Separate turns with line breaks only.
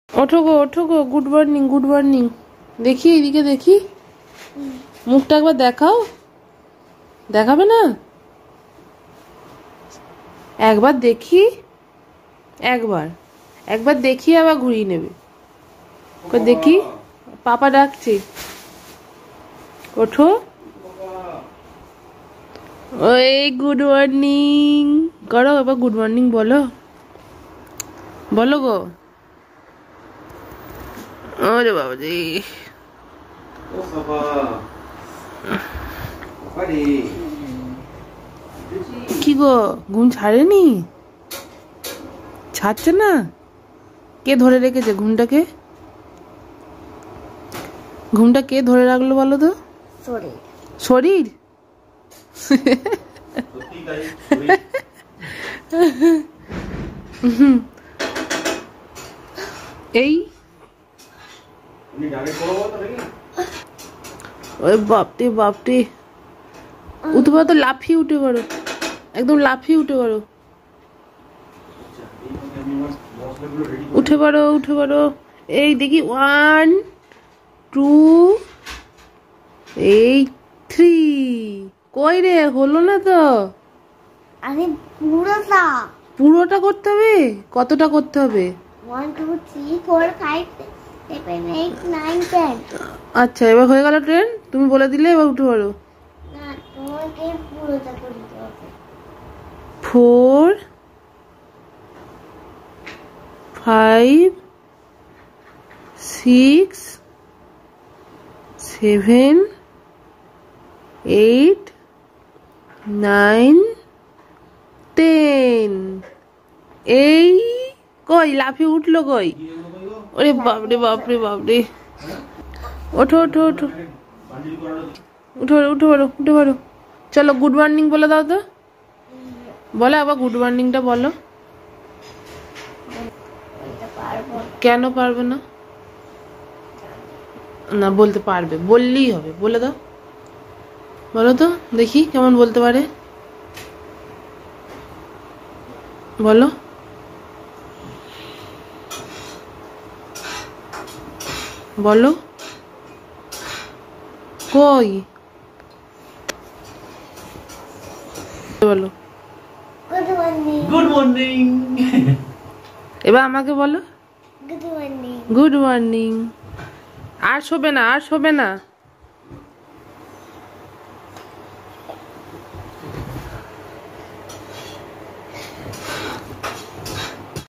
ওঠো গো, good morning, good morning. দেখি এদিকে, দেখি মুখটা একবার দেখাও। দেখাবে না? একবার দেখি, একবার দেখি, আবার ঘুরিয়ে নেবে। দেখি, পাপা ডাকছে, ওঠো। ওই গুড মর্নিং করো, এবার গুড মর্নিং বলো, বলো গো। ওরে বাবা রে, কি গো, ঘুম ছাড়েনি? ছাড়ছে না? কে ধরে রেখেছে ঘুমটাকে? ঘুমটা কে ধরে রাখলো বলো তো? শরীর। এই ওই বাপরে বাপরে, উঠে পারো তো, লাফিয়ে উঠে পারো, একদম লাফিয়ে উঠে পারো, উঠে পারো, উঠে পারো। এই দেখি, 1 2 এই 3। কই রে, হলো না তো।
আরে পুরোটা
পুরোটা করতে হবে? কতটা করতে হবে?
1 2 3 4 5 6 7 8 9 10।
আচ্ছা, এবার হয়ে গেল ট্রেন, তুমি বলে দিলে, এবার উঠে পারো।
না, তোমাকে পুরোটা করতে হবে।
4 5 6 7 8 9 10। এই কই লাফিয়ে উঠলো কই? ওরে বাপরে বাপরে বাপরে, ওঠো ওঠো ওঠো, উঠো উঠে পারো, উঠে পারো। চলো গুড মর্নিং বলে দাও তো, বলো আবার গুড মর্নিংটা বলো। কেন পারবে না? না, বলতে পারবে, বললেই হবে, বলে দাও, বলো তো দেখি কেমন বলতে পারে, বলো। বলো কই, বলো
গুড মর্নিং।
Good morning.
এবার আমাকে বলো
গুড মর্নিং।
Good morning. আর শোবে না, আর শোবে না।